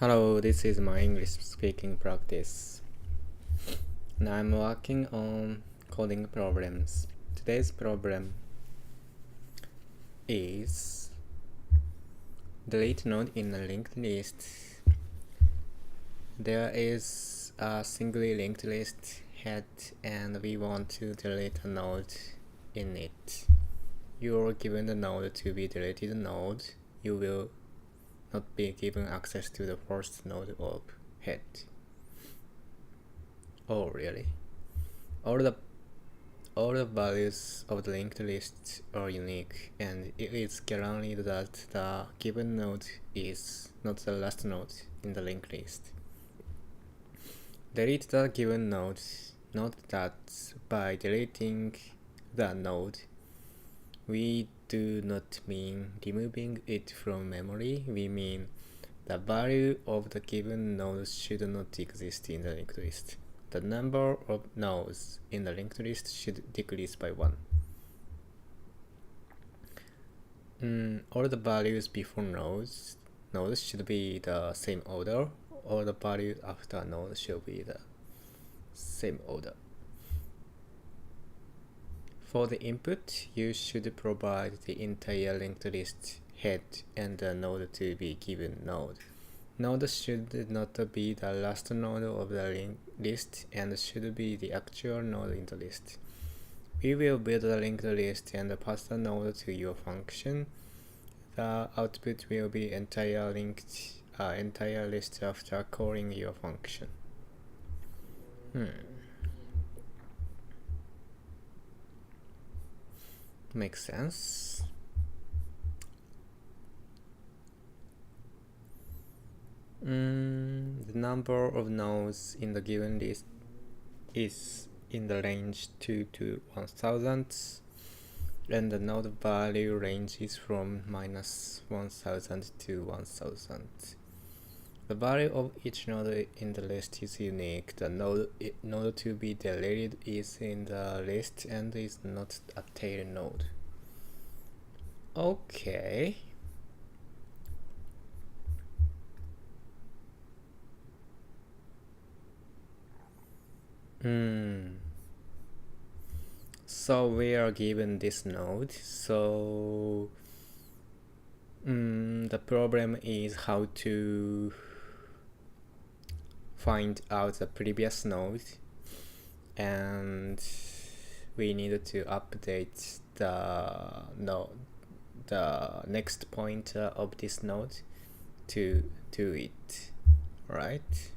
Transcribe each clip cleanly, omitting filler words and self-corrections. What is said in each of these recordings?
Hello, this is my English speaking practice. Now I'm working on coding problems. Today's problem is delete node in a linked list. There is a singly linked list head and we want to delete a node in it. You're given the node to be deleted node. You will not be given access to the first node of head. Oh, really? All the values of the linked list are unique, and it is guaranteed that the given node is not the last node in the linked list. Delete the given node. Note that by deleting the node, we do not mean removing it from memory. We mean the value of the given node should not exist in the linked list. The number of nodes in the linked list should decrease by 1. All the values before nodes should be the same order. All the values after nodes should be the same order. For the input, you should provide the entire linked list head and the node to be given node. Node should not be the last node of the linked list and should be the actual node in the list. We will build a linked list and pass the node to your function. The output will be entire list after calling your function. Makes sense. The number of nodes in the given list is in the range 2 to 1000, and the node value ranges from -1000 to 1000. The value of each node in the list is unique. The node to be deleted is in the list and is not a tail node. Okay. So we are given this node. So the problem is how to find out the previous node, and we need to update the next pointer of this node to it, right?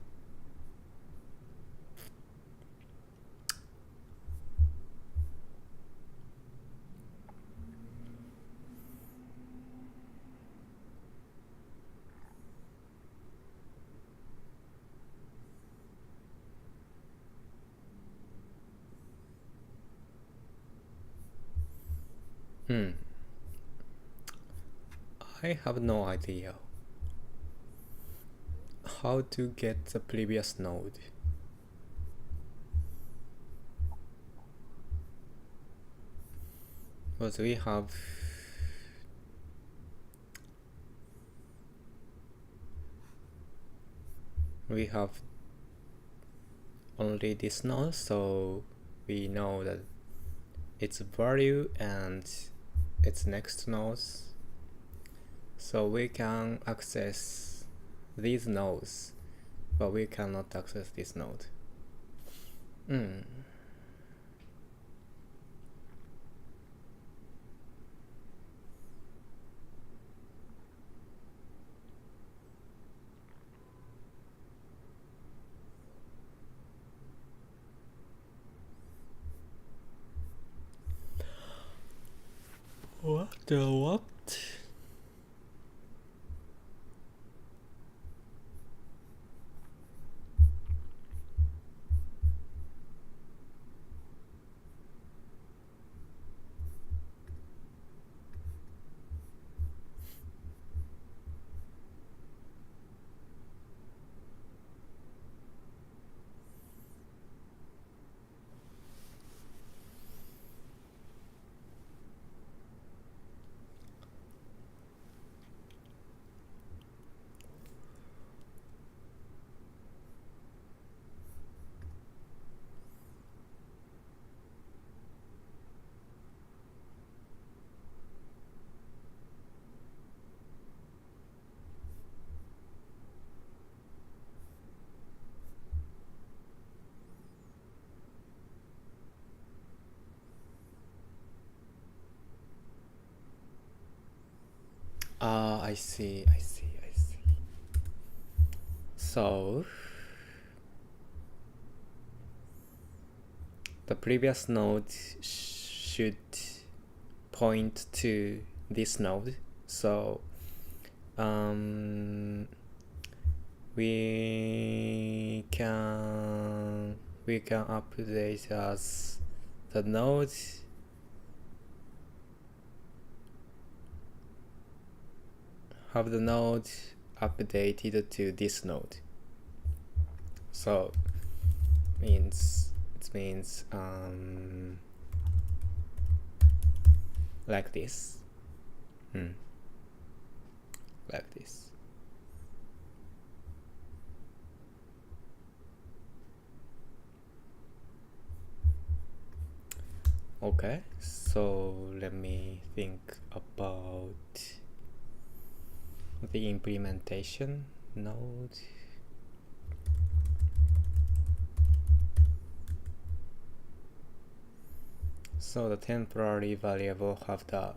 I have no idea how to get the previous node. But we have only this node, so we know that its value and its next nodes, so we can access these nodes, but we cannot access this node. What the what? Ah, I see. So the previous node should point to this node. So we can update as the node have the node updated to this node. So it means like this. Like this. Okay, so let me think about the implementation node. So the temporary variable have the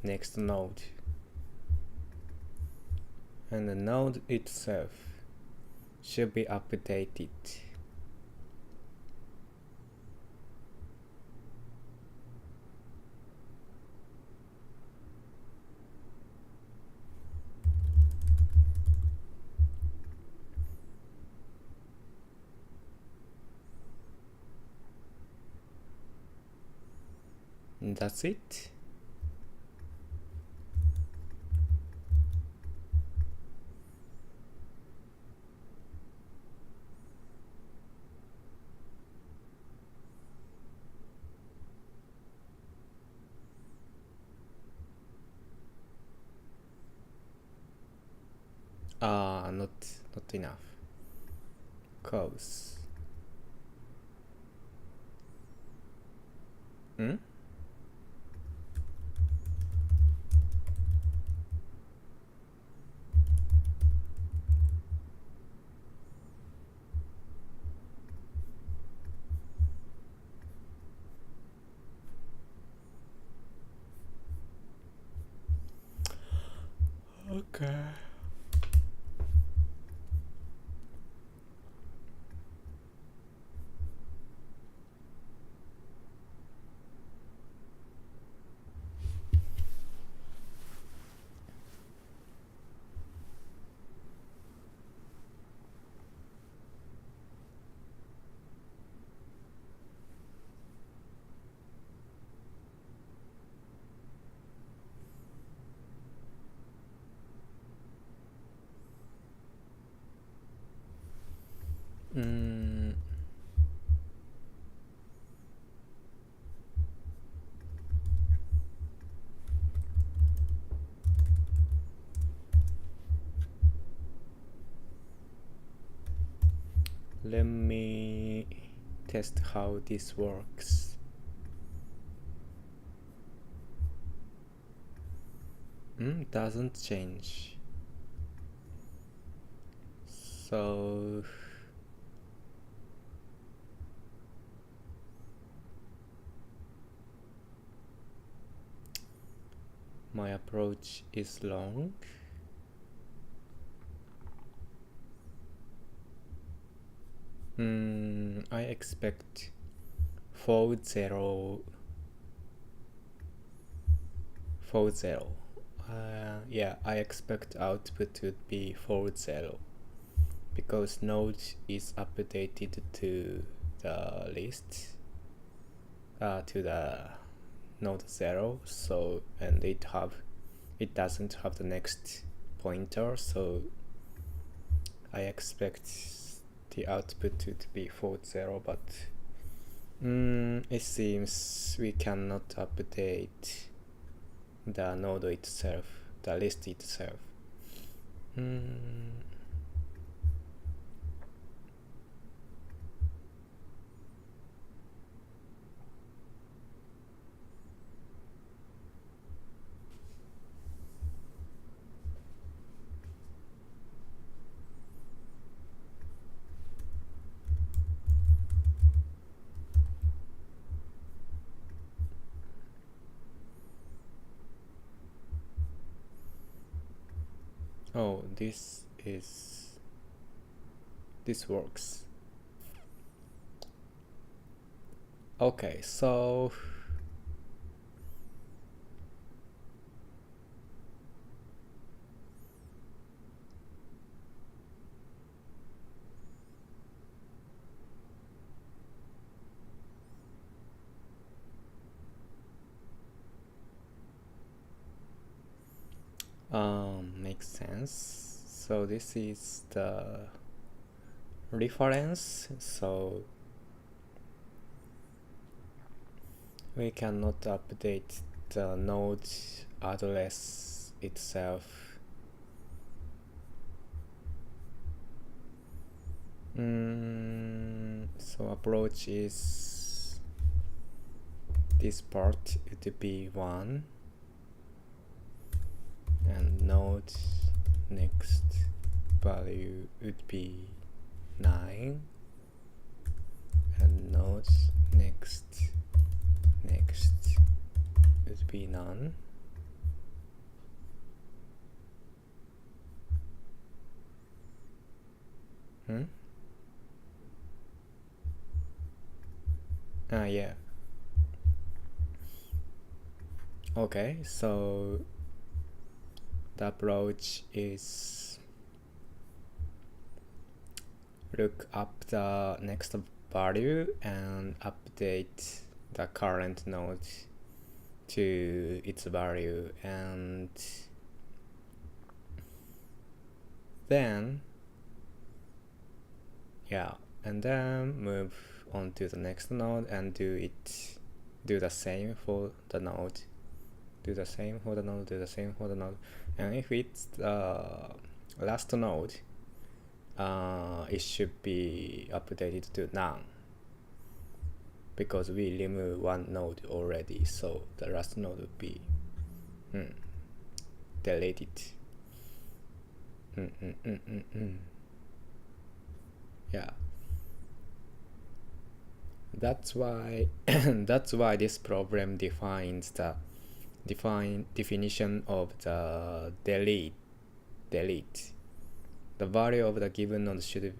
next node, and the node itself should be updated. And that's it. Not enough. Cause okay. Let me test how this works. Doesn't change. So my approach is long. I expect 40. Yeah, I expect output to be 40 because node is updated to the list, to the node 0. So and it doesn't have the next pointer. So I expect the output to be 40, but it seems we cannot update the node itself, the list itself. Oh, this works. Okay, so makes sense. So this is the reference, so we cannot update the node address itself. So approach is this part would be 1 and node next value would be 9 and node next would be none. Yeah. Okay, so the approach is look up the next value and update the current node to its value, and then move on to the next node and do the same for the node, do the same for the node, and if it's the last node, it should be updated to none because we remove one node already, so the last node would be deleted. Yeah, that's why this problem defines the definition of the delete. The value of the given node should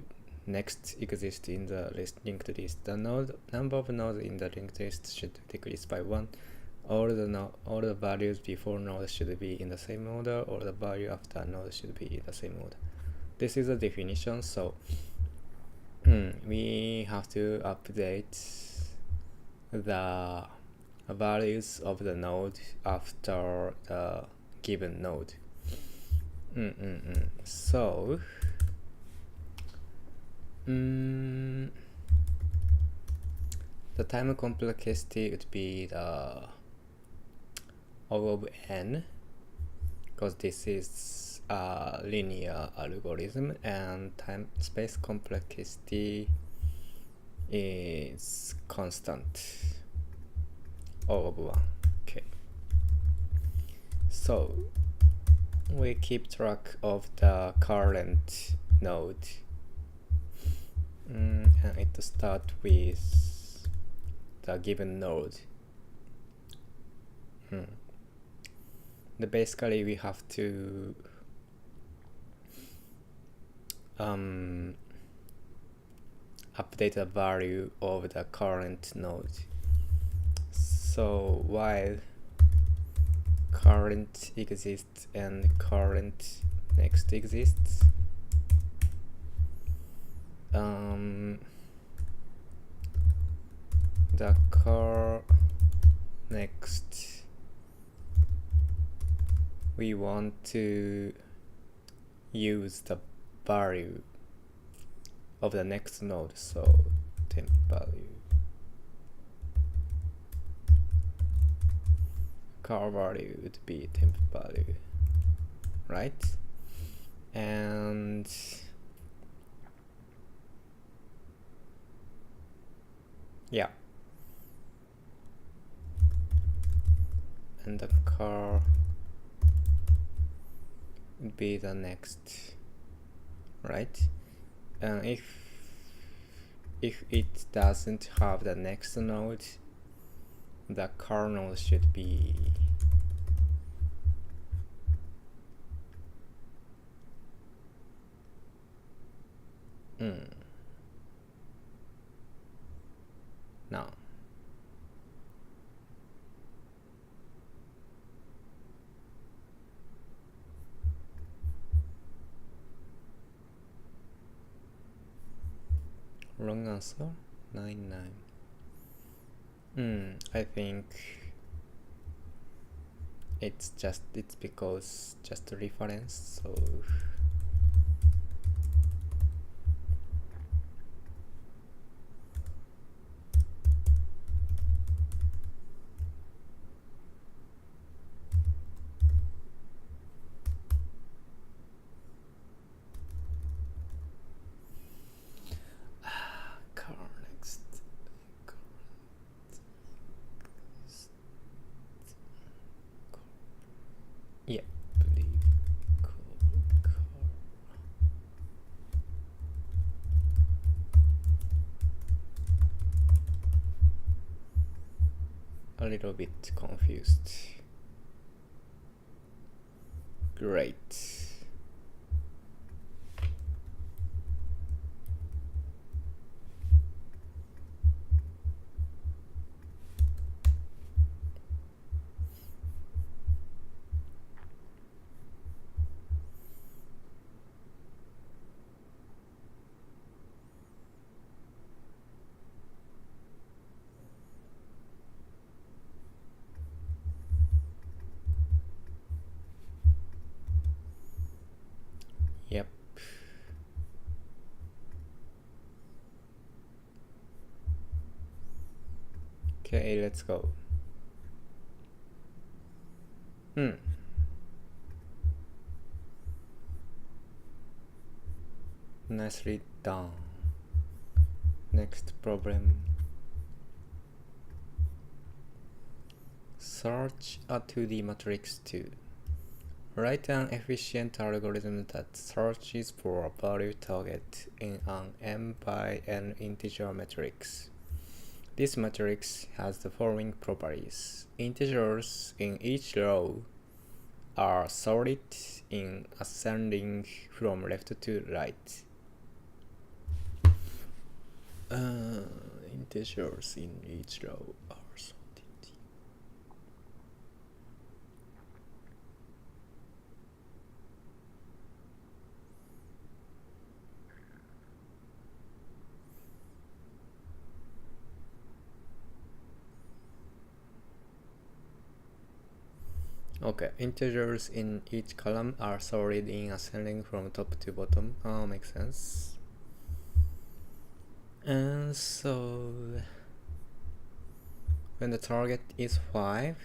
next exist in the linked list. The number of nodes in the linked list should decrease by 1. All the values before node should be in the same order, or the value after node should be in the same order. This is a definition, so we have to update the values of the node after the given node. So the time complexity would be the O of n, because this is a linear algorithm, and time space complexity is constant, O of 1. Okay, so we keep track of the current node, and it starts with the given node. Basically we have to update the value of the current node. So while current exists and current next exists, the car next, we want to use the value of the next node, so temp value, car value would be temp value, right? And yeah, and the car would be the next, right? And if it doesn't have the next node, the kernel should be Now. Wrong answer? 9. I think it's because just a reference, so next. Yeah, believe a little bit confused. Great. Yep. Okay, let's go. Nicely done. Next problem. Search a 2D matrix 2. Write an efficient algorithm that searches for a value target in an m by n integer matrix. This matrix has the following properties. Integers in each row are sorted in ascending from left to right. Integers in each row are sorted. Okay, integers in each column are sorted in ascending from top to bottom. Makes sense. And so when the target is 5,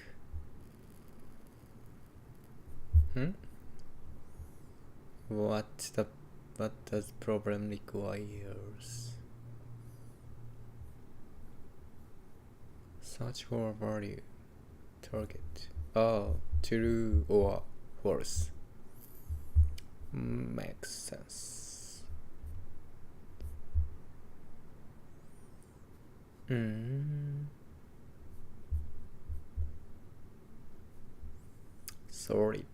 what does problem requires? Search for a value target. True or false. Makes sense. Sorry.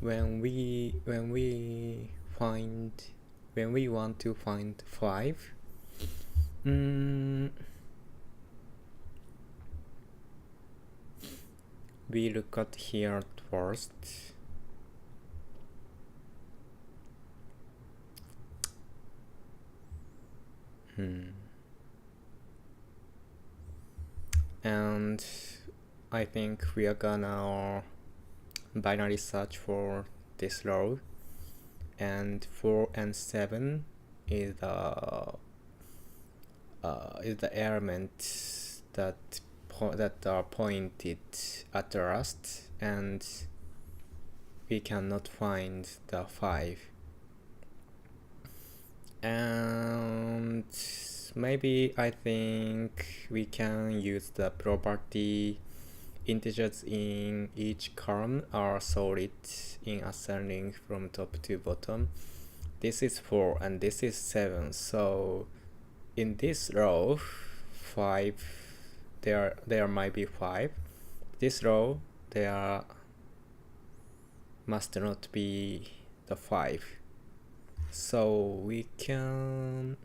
When we want to find 5, we look at here first. And I think we are gonna binary search for this row, and 4 and 7 is the element that are pointed at the rust, and we cannot find the 5 And maybe I think we can use the property integers in each column are solid in ascending from top to bottom. This is 4 and this is 7. So in this row 5, there might be 5. This row there must not be the 5. So we can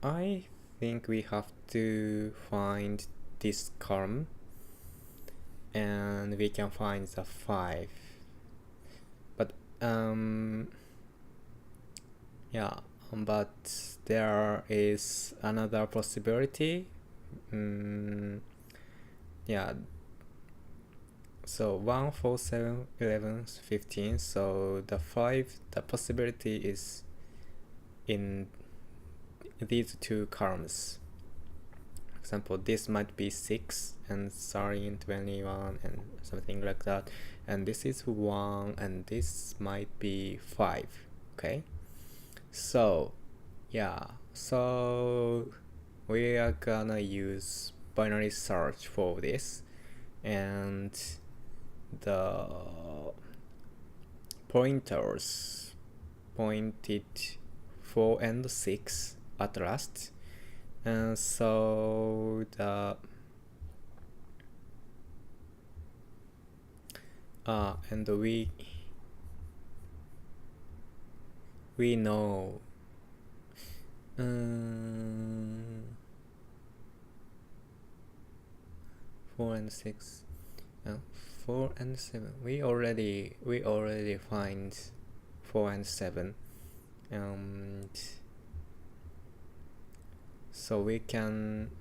I think we have to find this column and we can find the 5. But yeah, but there is another possibility. Yeah, so 1, 4, 7, 11, 15. So the possibility is in these two columns. For example, this might be 6 and 13, 21 and something like that. And this is 1 and this might be 5. Okay, so yeah, so we are gonna use binary search for this, and the pointers pointed 4 and 6 at last, and so the and we know 4 and 6, 4 and 7. We already find 4 and 7, and so we can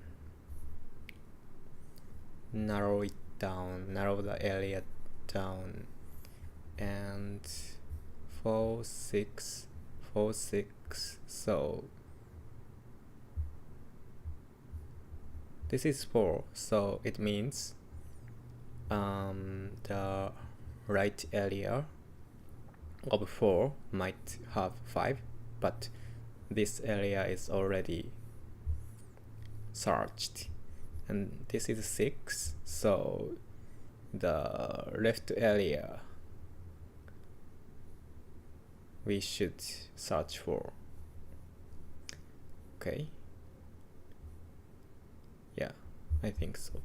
narrow the area down, and 4, 6, 4, 6. So this is 4, so it means the right area of 4 might have 5, but this area is already searched, and this is 6, so the left area we should search for. Okay, yeah, I think so.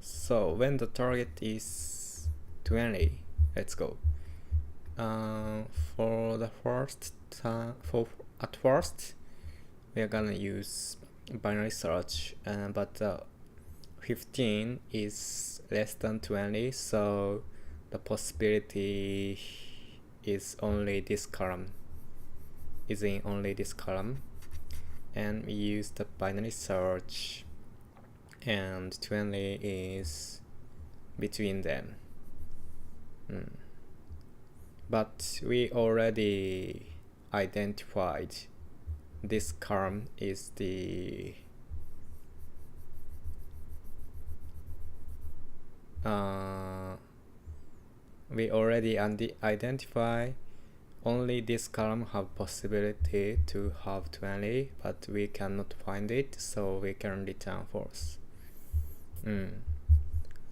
So when the target is 20, let's go. For the first time, at first we are gonna use binary search, but 15 is less than 20, so the possibility is only this column, and we use the binary search, and 20 is between them. But we already identified this column is the we already identify only this column have possibility to have 20, but we cannot find it, so we can return false.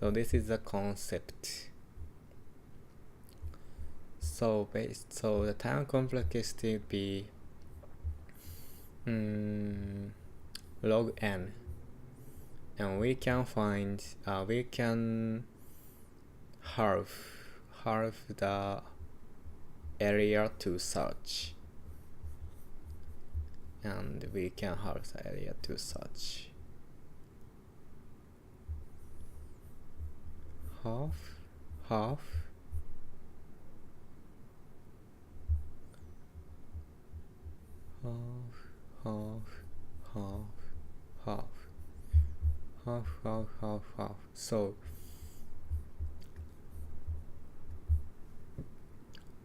So this is the concept. So the time complexity will be log n, and we can find we can half the area to search, and we can half the area to search. Half half so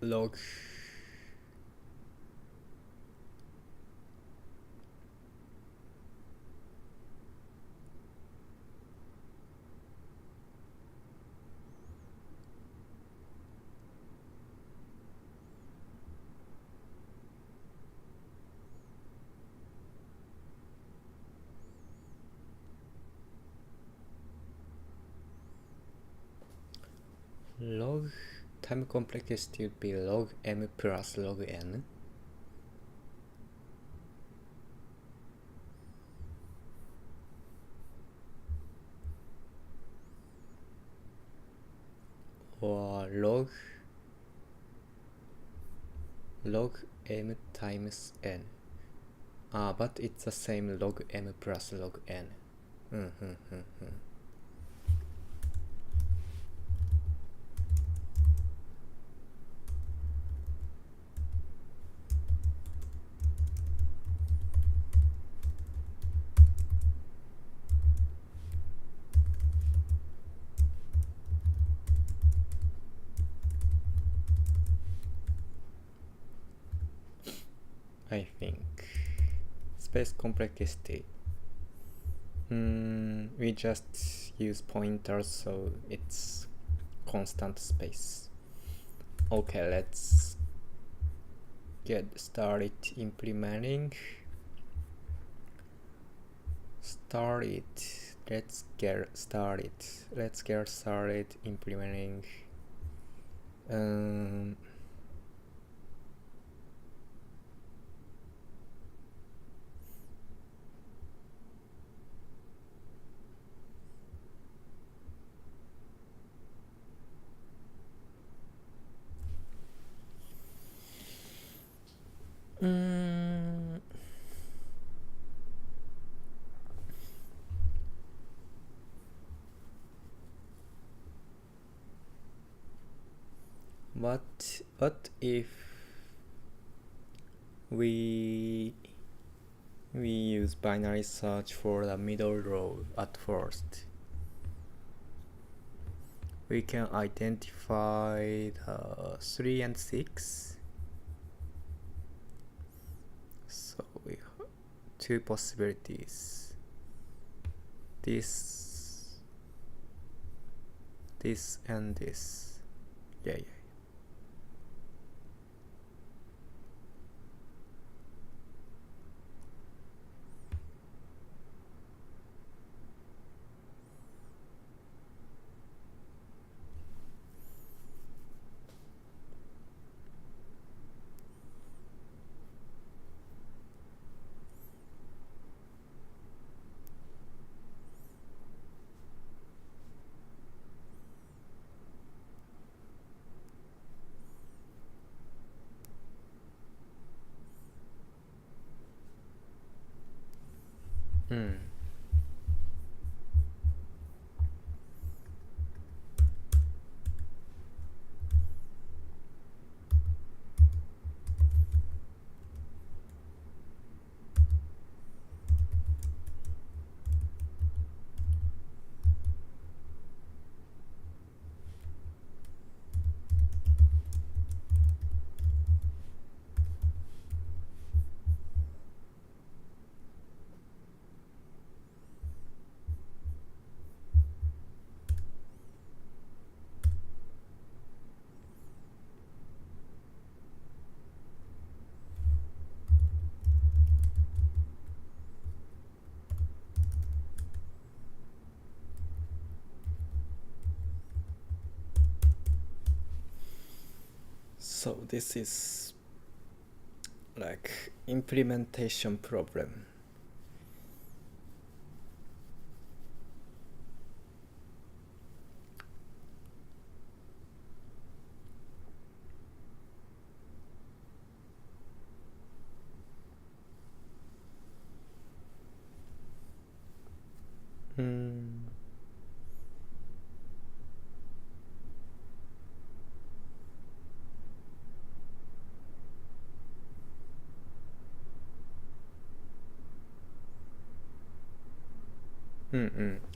log time complexity would be log m plus log n. Or log m times n. But it's the same log m plus log n. I think space complexity. We just use pointers, so it's constant space. Okay, let's get started implementing. Let's get started implementing. What if we use binary search for the middle row at first? We can identify the 3 and 6. So we have two possibilities. This and this. Yeah. So this is like implementation problem.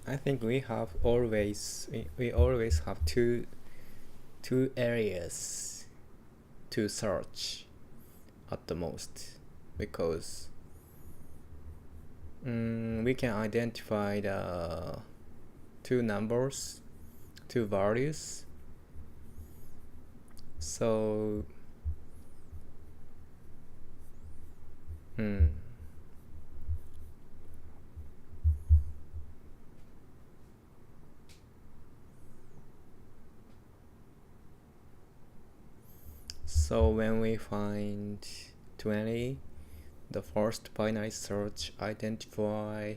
I think we always have two areas to search at the most, because we can identify the two values. So So when we find 20, the first binary search identify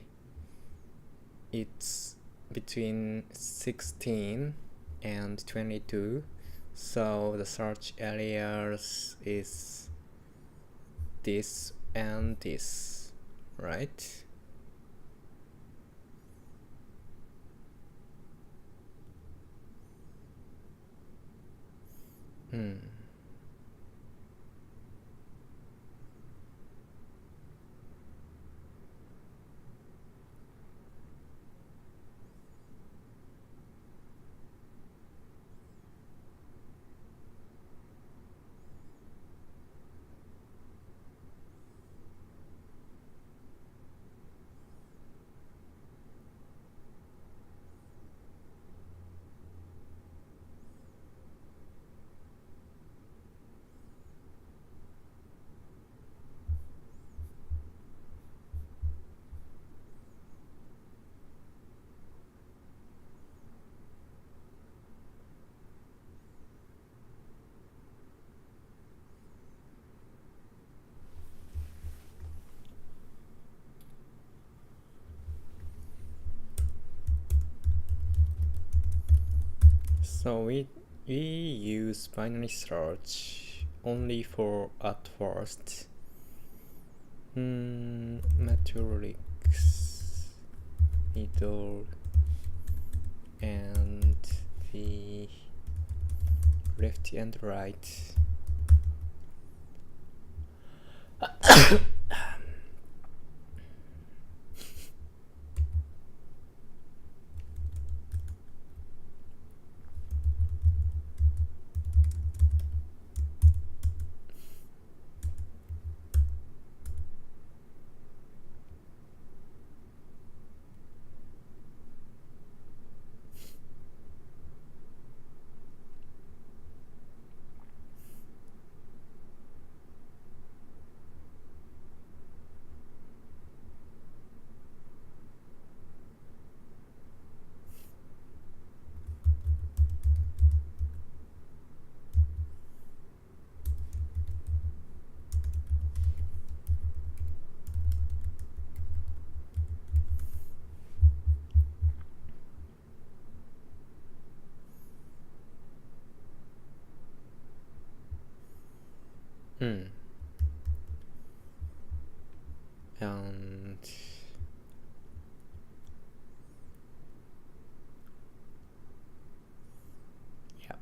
it's between 16 and 22. So the search areas is this and this, right? So we use binary search only for at first. Matrix, middle, and the left and right. And yeah.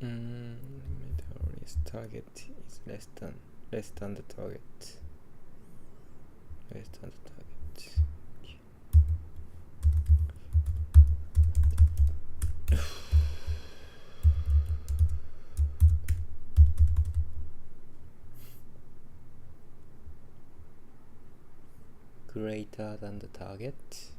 Middle is target is less than the target. Less than the target. Greater than the target.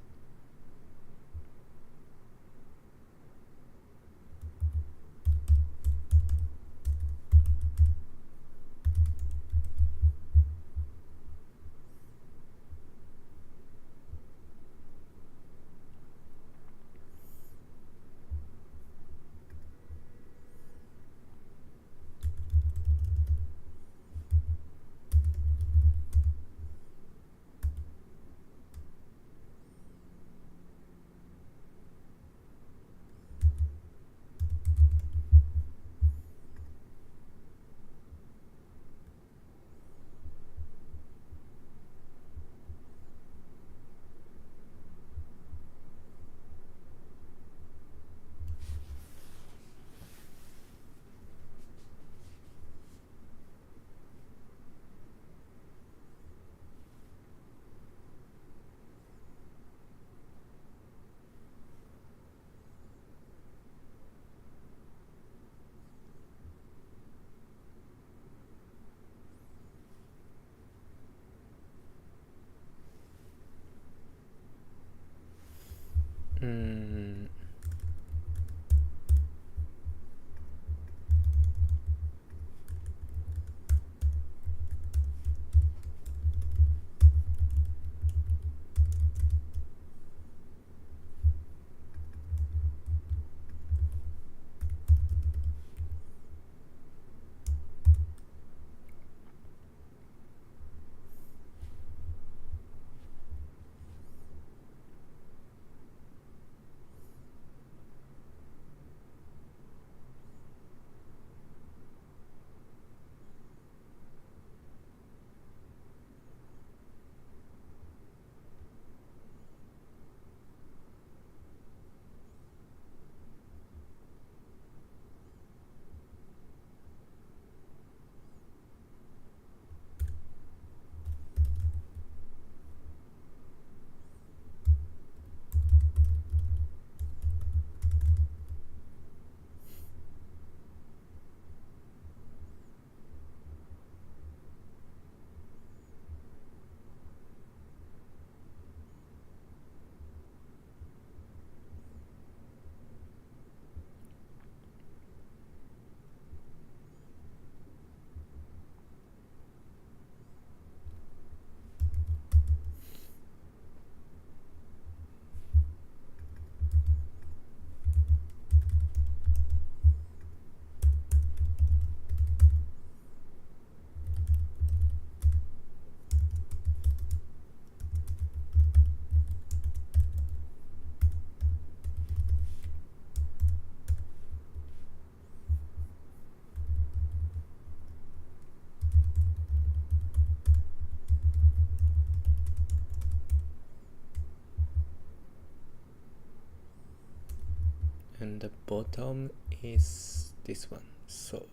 and the bottom is this one, so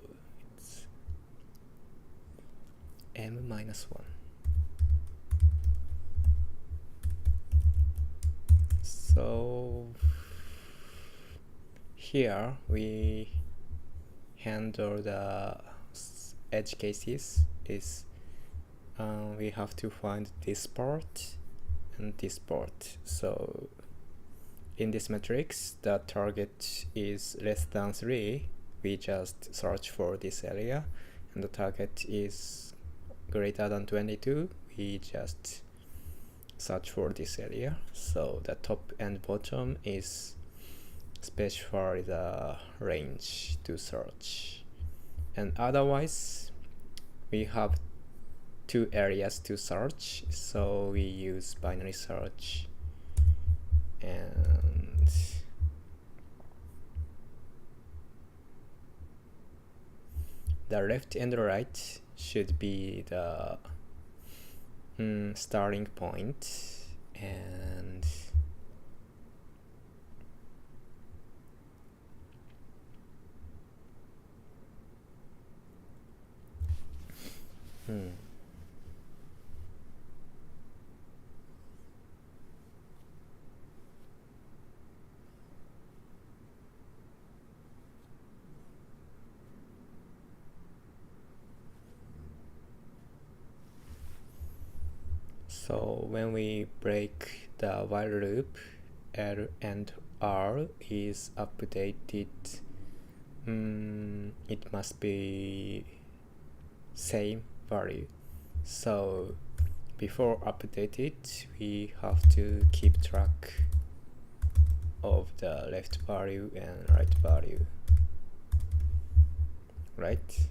it's m minus 1. So here we handle the edge cases is we have to find this part and this part. So in this matrix, the target is less than 3. We just search for this area, and the target is greater than 22. We just search for this area. So the top and bottom is specify the range to search, and otherwise we have 2 areas to search, so we use binary search, and the left and right should be the starting point, and so when we break the while loop, L and R is updated. It must be same value. So before updated, we have to keep track of the left value and right value, right?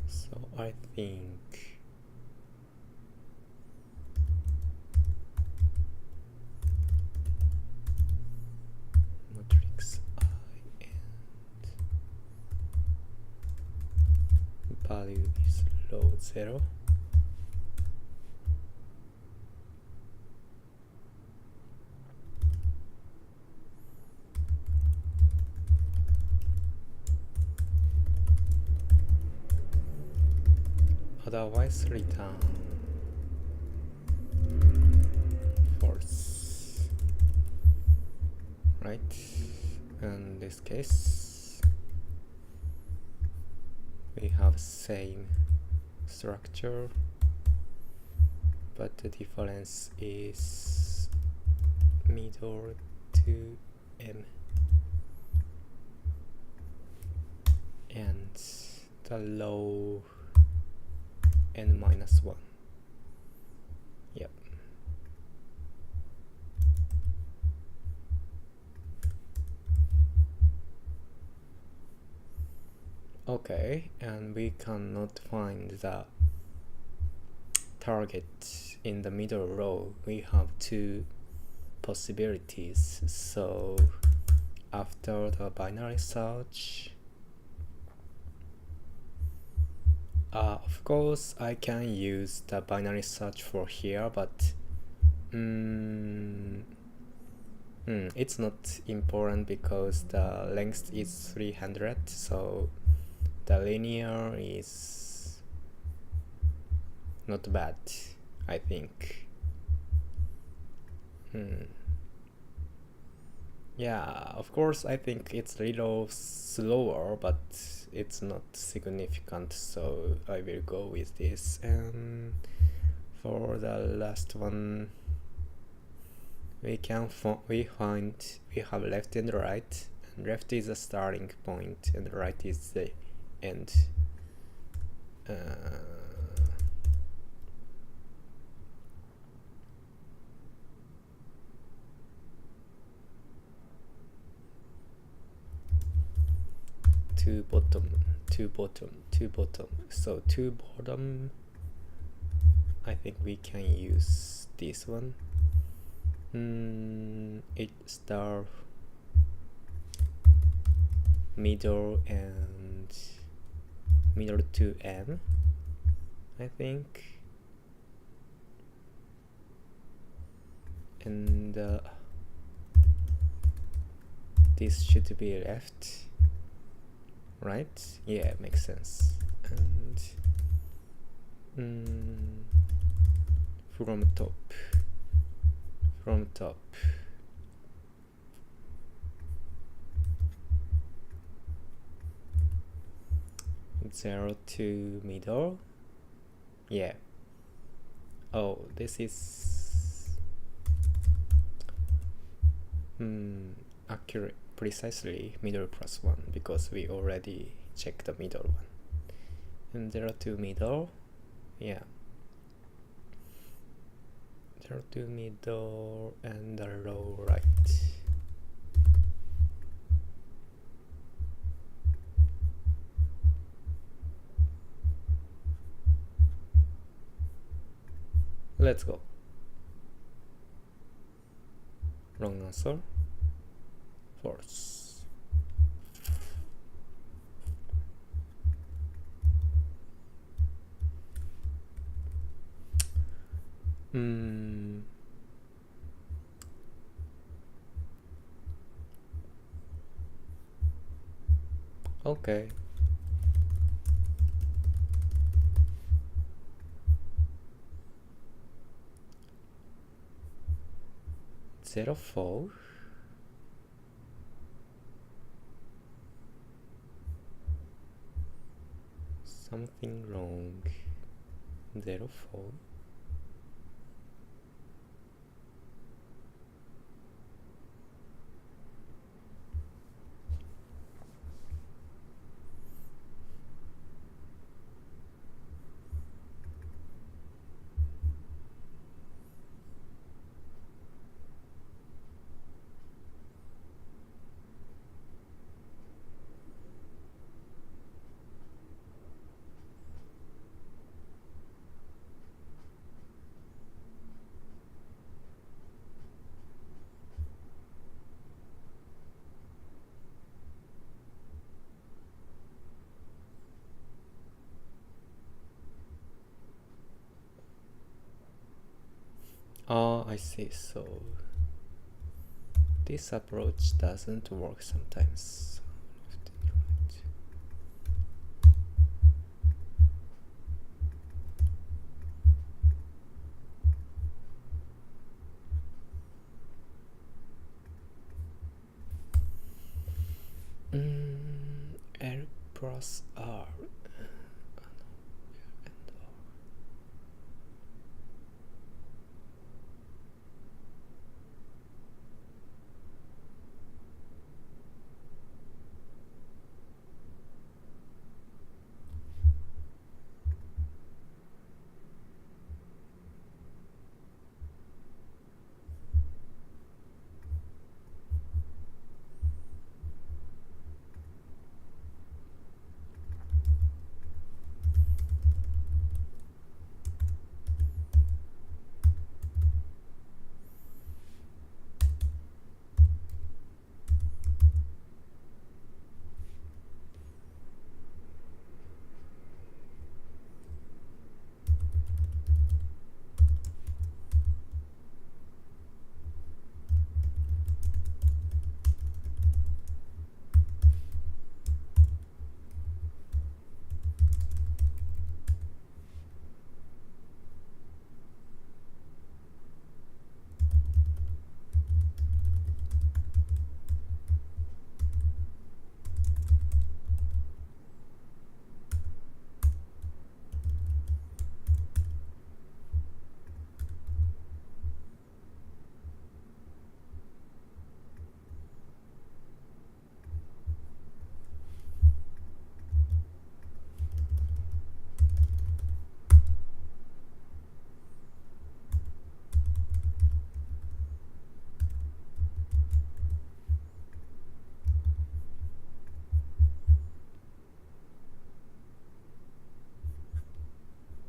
So I think matrix I and value is low 0. Otherwise return false, right? In this case we have same structure, but the difference is middle to M, and the low n minus 1. Yep. Okay, and we cannot find the target in the middle row. We have 2 possibilities. So after the binary search, of course I can use the binary search for here, but it's not important because the length is 300, so the linear is not bad, I think. Yeah, of course, I think it's a little slower, but it's not significant, so I will go with this. And for the last one, we find we have left and right, and left is the starting point, and right is the end. Two bottom, two bottom, two bottom. So two bottom, I think we can use this one. 8 star, middle, and middle to M, I think. And this should be left, right? Yeah, makes sense. And from top, 0 to middle. Yeah. Oh, this is accurate, precisely middle plus 1, because we already checked the middle one. And 0 to middle. Yeah. 0 to middle and the low right. Let's go. Wrong answer. False. Okay. Zero 4. Something wrong. 0 4. Oh, I see. So this approach doesn't work sometimes. L plus R.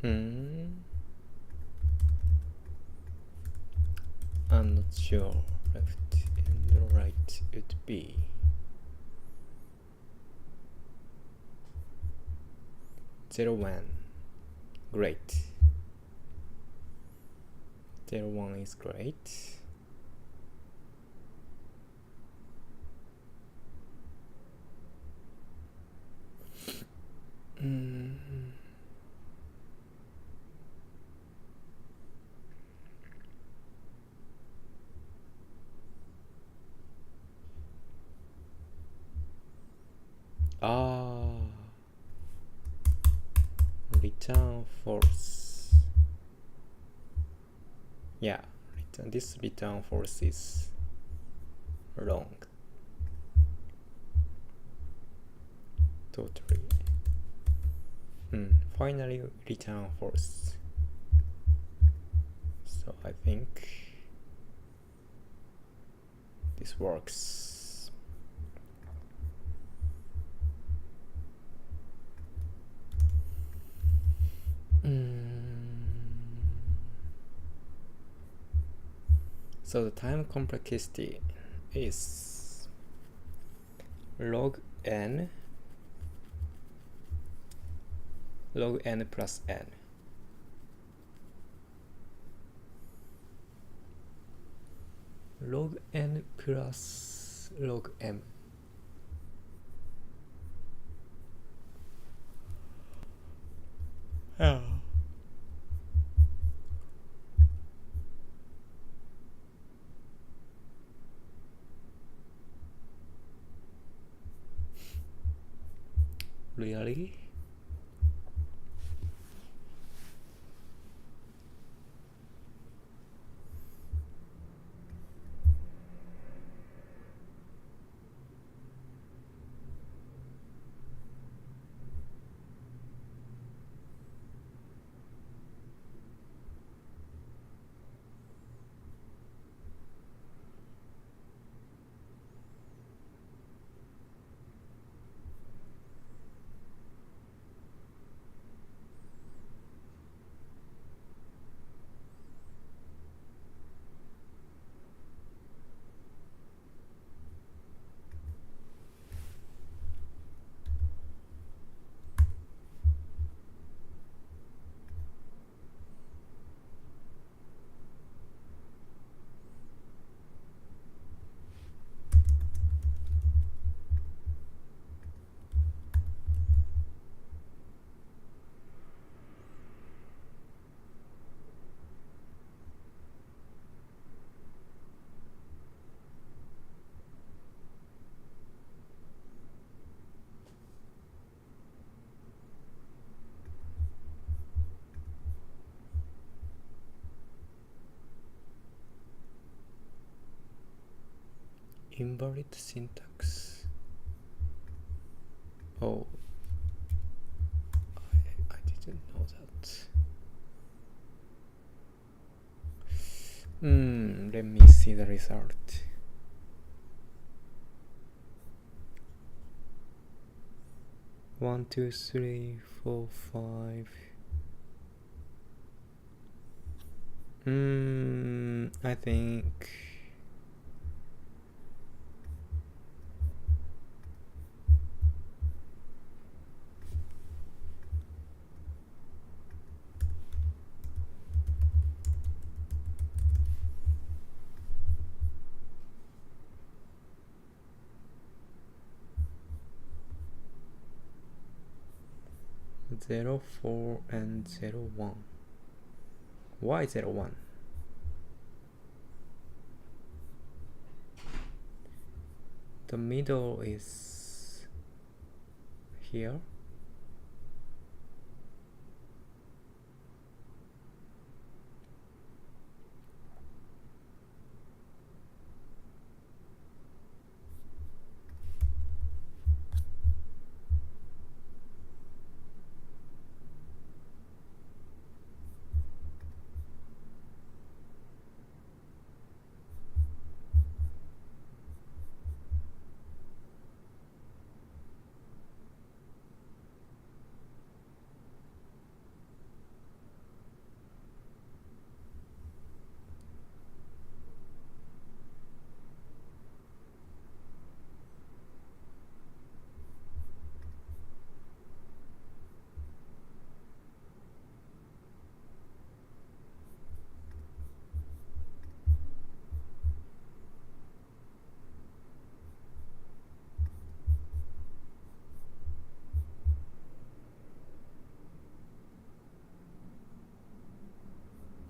I'm not sure. Left and right would be 01. Great. 01 is great. Return false. Yeah, this return false is wrong. Totally. Finally return false. So I think this works. So the time complexity is log n plus n. Log n plus log m. Really? Invalid syntax. Oh, I didn't know that. Let me see the result. One, two, three, four, five. I think zero, 4 and 0, 1. Why 0, 1? The middle is here.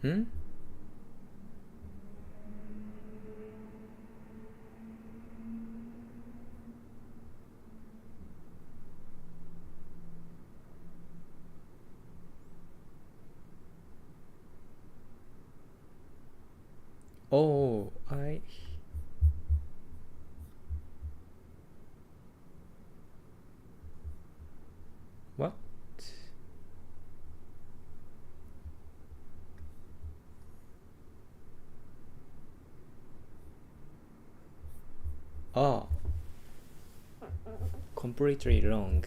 Hmm? Oh, what? Oh, completely wrong.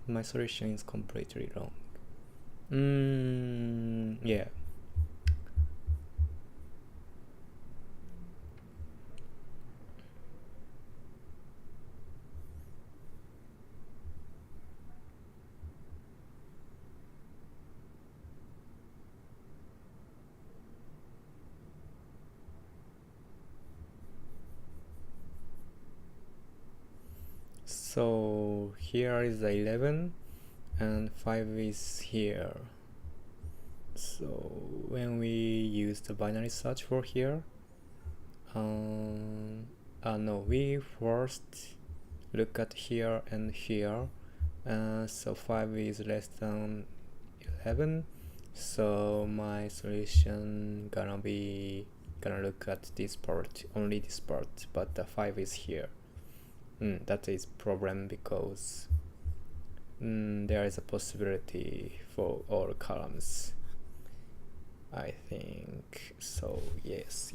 My solution is completely wrong. Yeah. So here is the 11 and 5 is here. So when we use the binary search for here, no, we first look at here and here. So 5 is less than 11. So my solution gonna look at this part, only this part, but the 5 is here. That is problem because there is a possibility for all columns. I think so. Yes.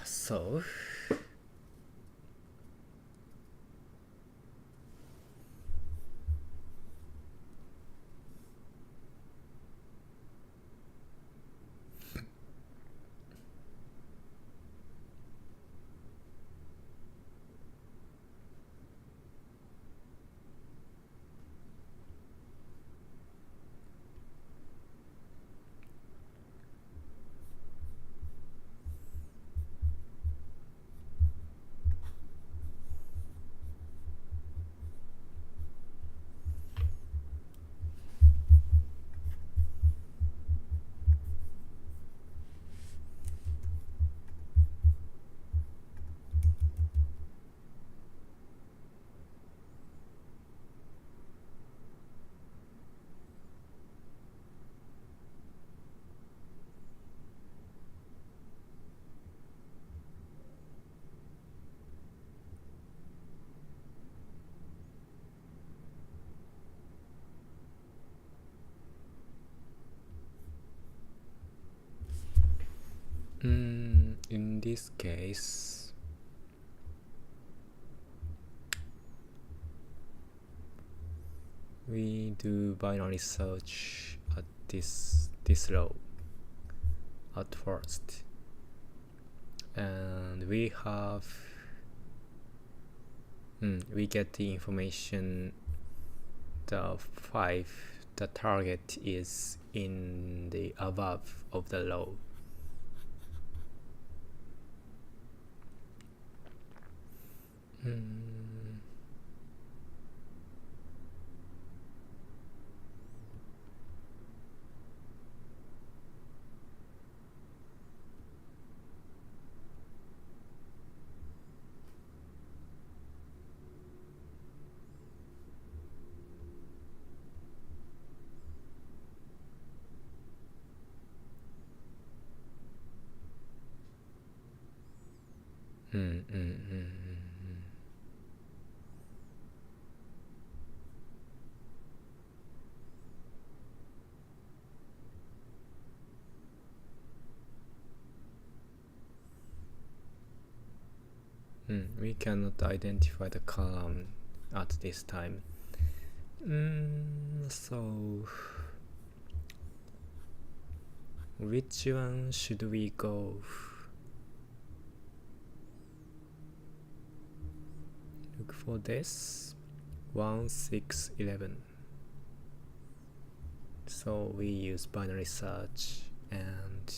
So in this case, we do binary search at this row at first, and we have we get the information. The 5, the target is in the above of the row. We cannot identify the column at this time. So which one should we go? Look for this 1, 6, 11. So we use binary search and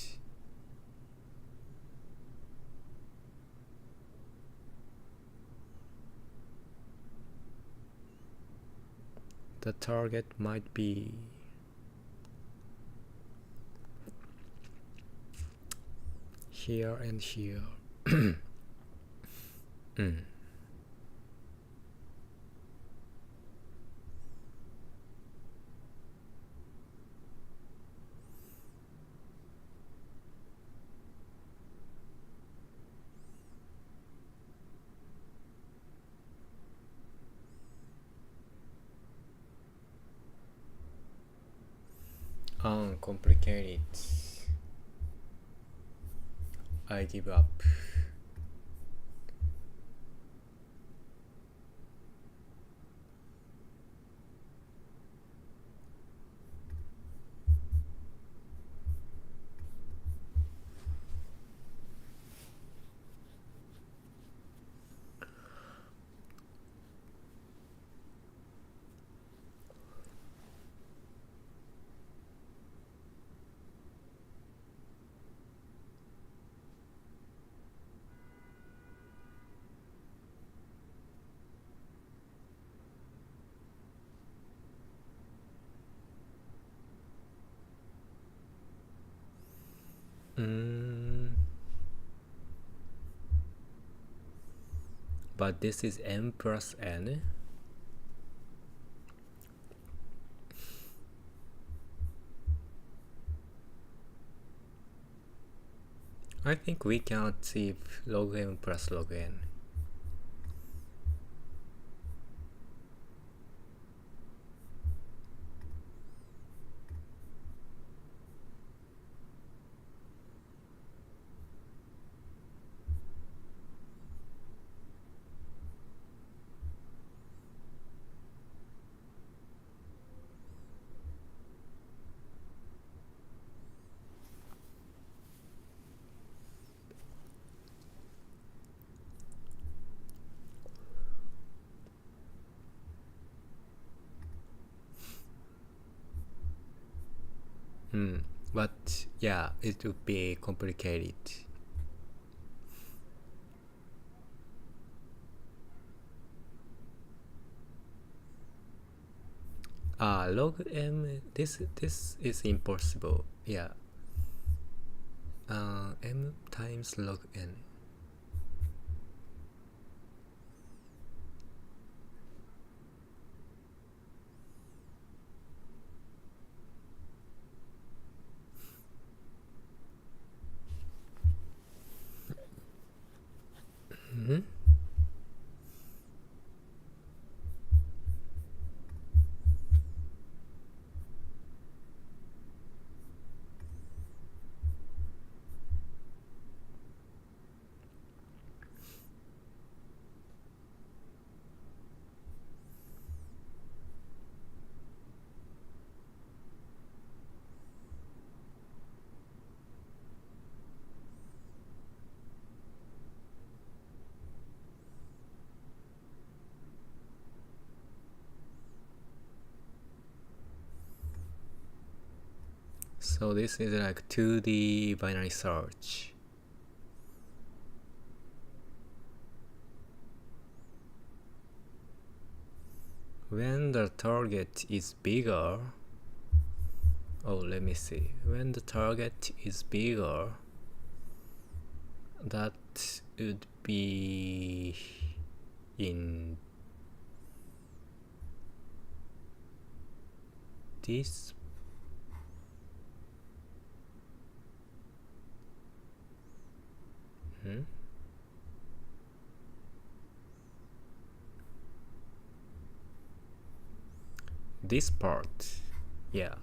the target might be here and here. Uncomplicated. I give up. But this is m plus n. I think we can achieve log m plus log n. But yeah, it would be complicated. Log m, this is impossible. Yeah. M times log n. So this is like 2D binary search. When the target is bigger, let me see. When the target is bigger, that would be in this this part, yeah.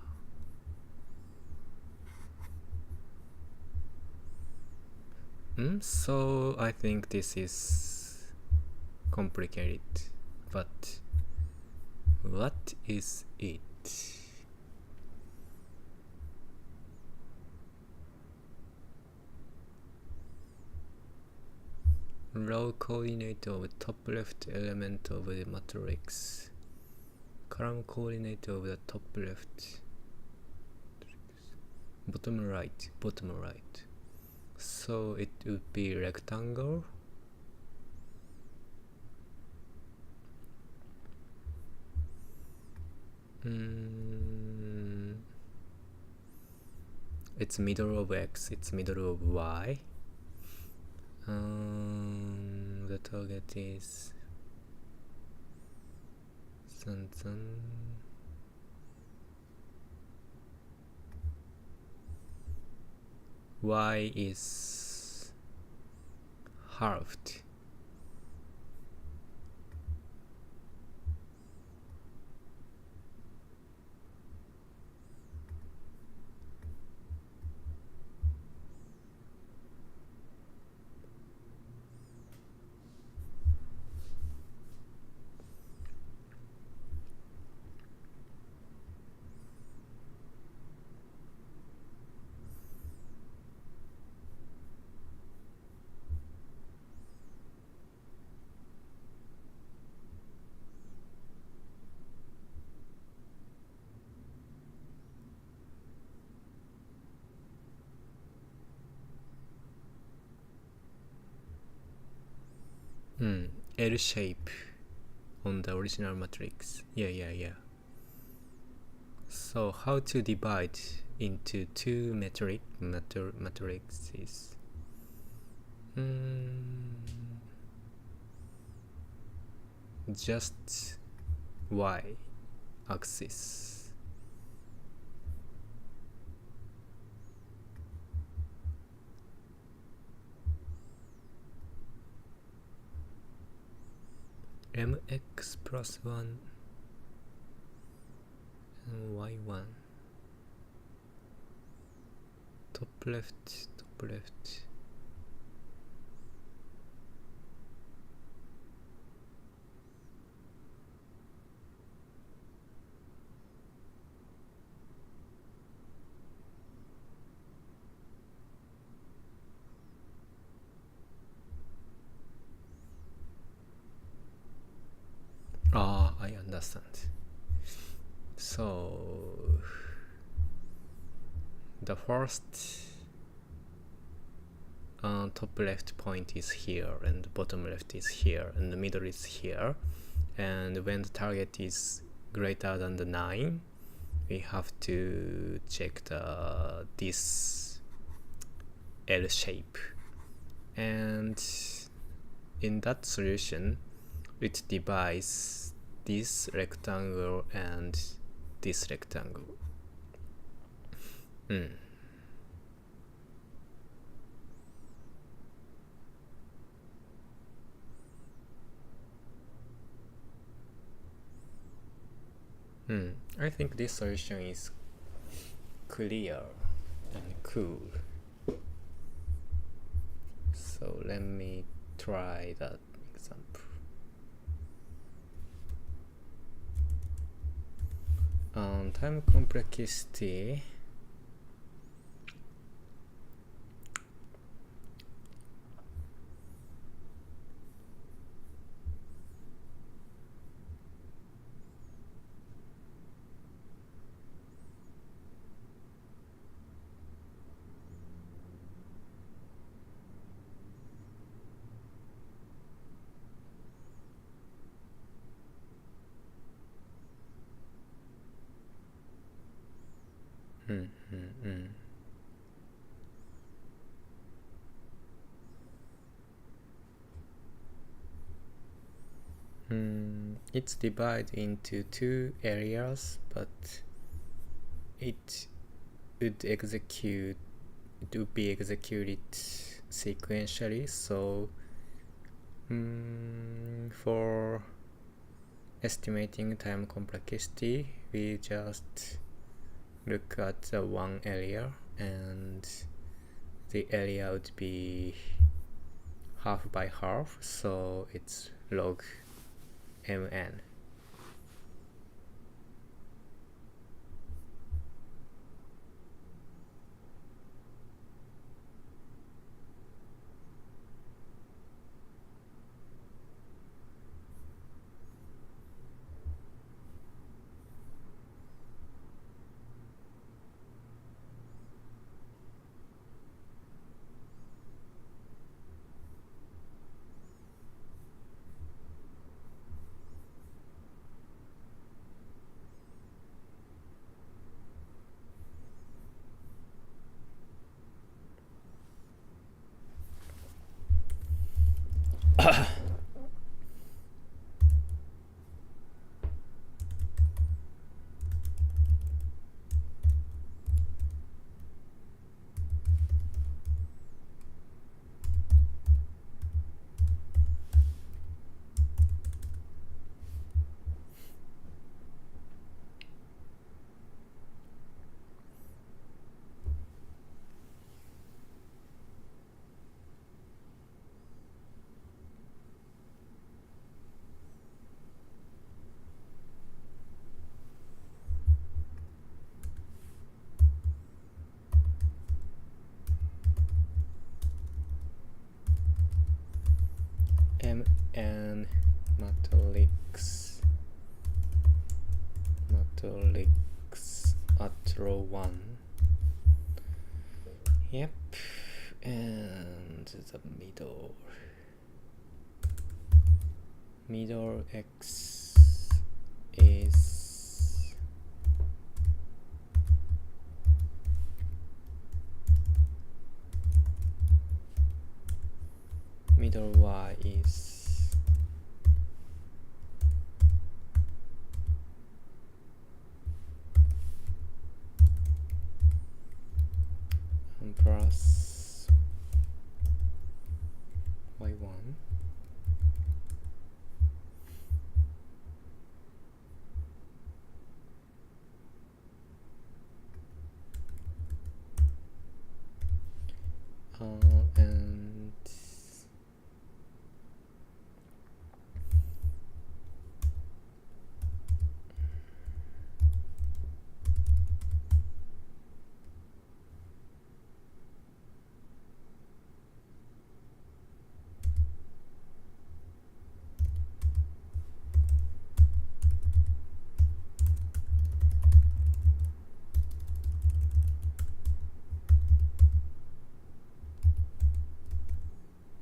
So I think this is complicated, but what is it? Row coordinate of top left element of the matrix, column coordinate of the top left, bottom right. So it would be rectangle. It's middle of x, it's middle of y. The target is y is halved. L shape on the original matrix. Yeah. So how to divide into two matrices? Just y axis. Mx plus 1 and y1. Top left. I understand. So the first top left point is here, and bottom left is here, and the middle is here. And when the target is greater than the 9, we have to check this L shape. And in that solution, it divides this rectangle and this rectangle. I think this solution is clear and cool. So let me try that example. Time complexity. It's divided into two areas, but it would be executed sequentially. So for estimating time complexity, we just look at the one area, and the area would be half by half, so it's log mn. Mn matrix at row 1. Yep, and the middle x is middle y is plus y1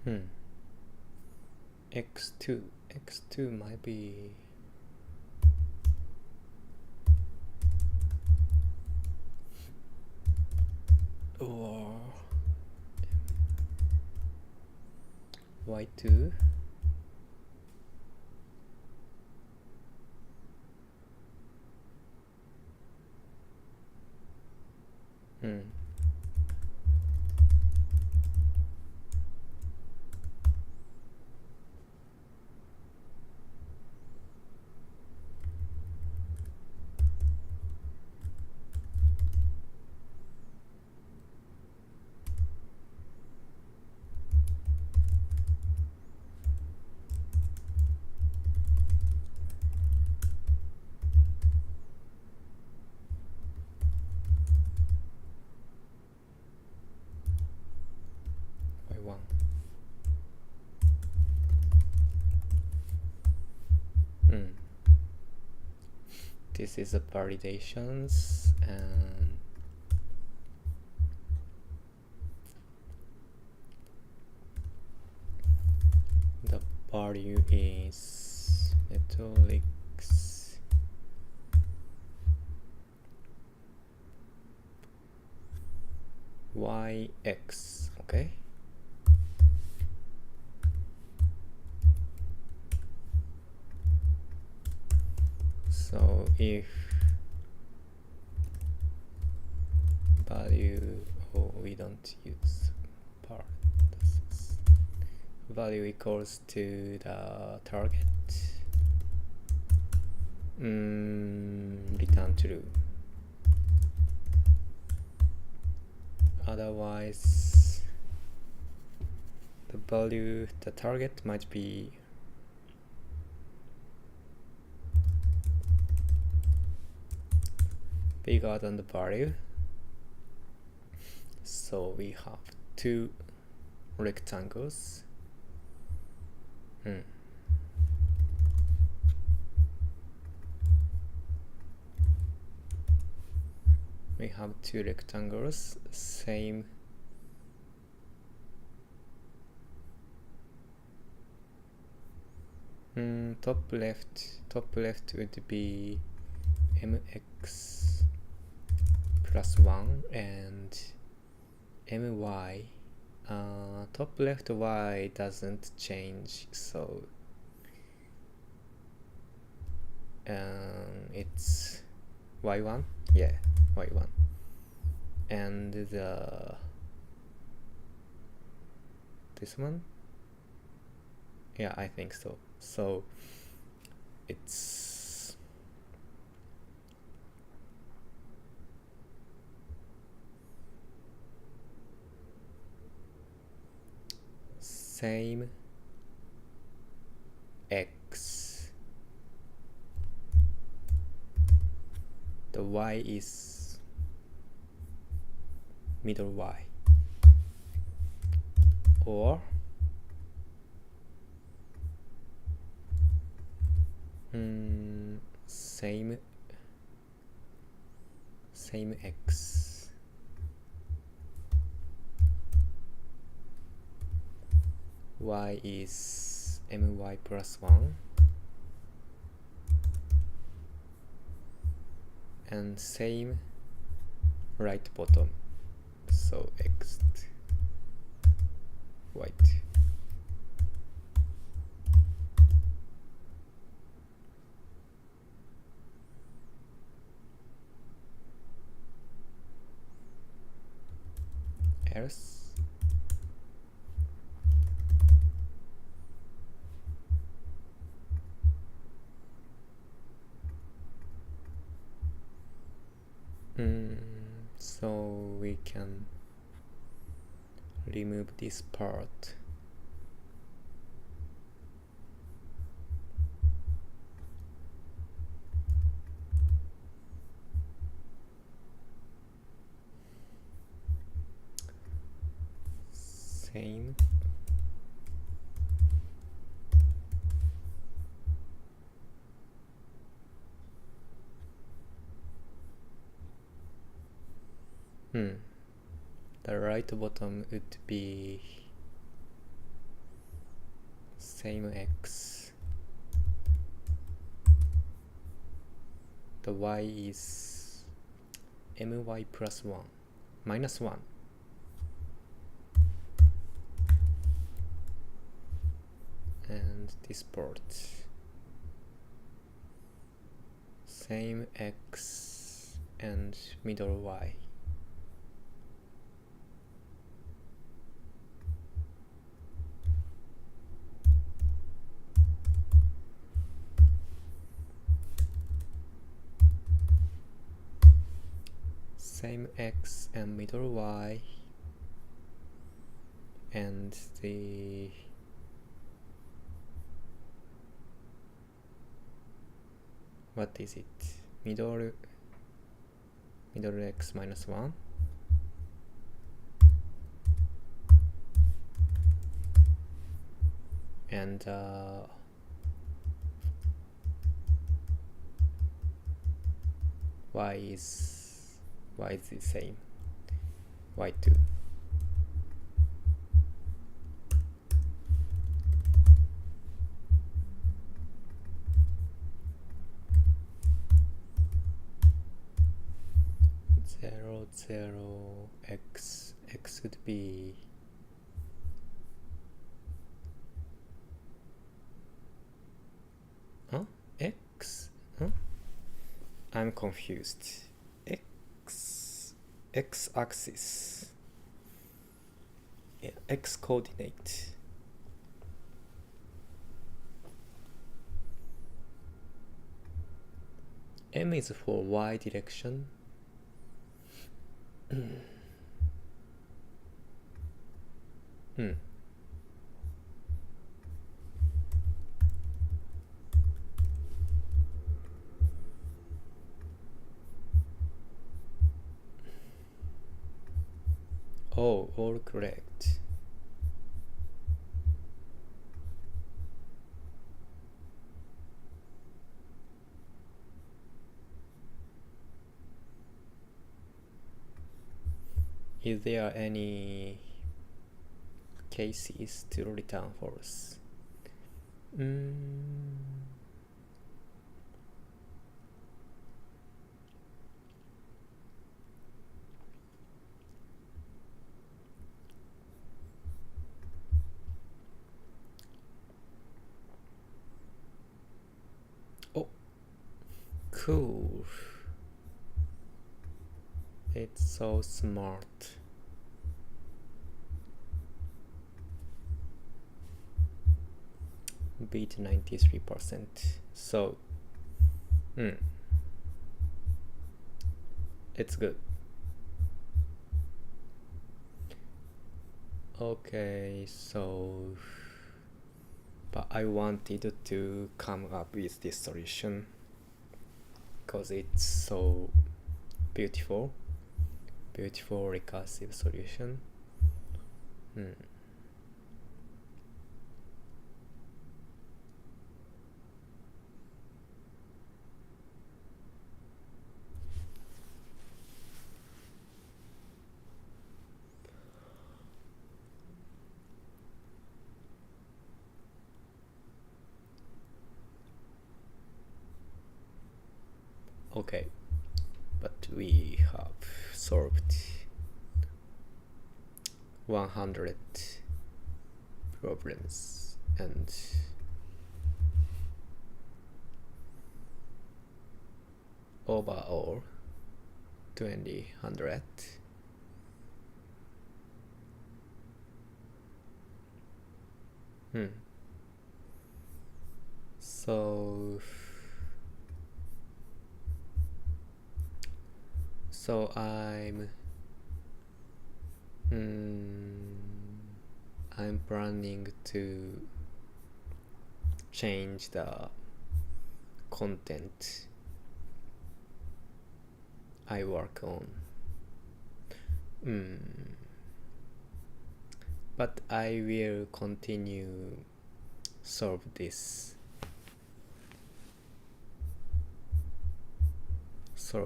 and x2 might be or y2 y1. This is the validations, and the value is matrix yx. Okay, so if value, we don't use parentheses, value equals to the target, return true. Otherwise, the value, the target might be bigger than the value. So we have two rectangles. We have two rectangles, same top left would be mx plus 1 and my top left y doesn't change, so it's y1, yeah, y1, and this one, yeah, I think so. So it's same x, the y is middle y, or same x, y is my plus 1, and same right bottom, so x white. Else so we can remove this part. Same. The right bottom would be same x. The y is my plus 1, minus 1. And this part, same x and middle y. Same x and middle y, and the what is it? Middle x minus 1. And y is the same, y2. Zero x would be x. I'm confused. X axis, yeah, x coordinate. M is for y direction. Oh, all correct. Is there any cases to return false? Cool. It's so smart. Beat 93%. So, it's good. Okay, so, but I wanted to come up with this solution because it's so beautiful recursive solution. Okay, but we have solved 100 problems and overall 200. So I'm planning to change the content I work on. But I will continue solve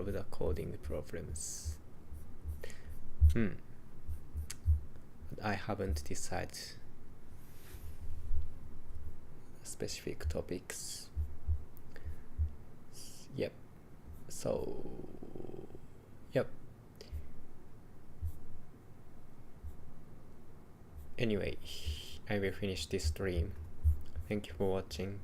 the coding problems. I haven't decided specific topics. Yep. So, yep. Anyway, I will finish this stream. Thank you for watching.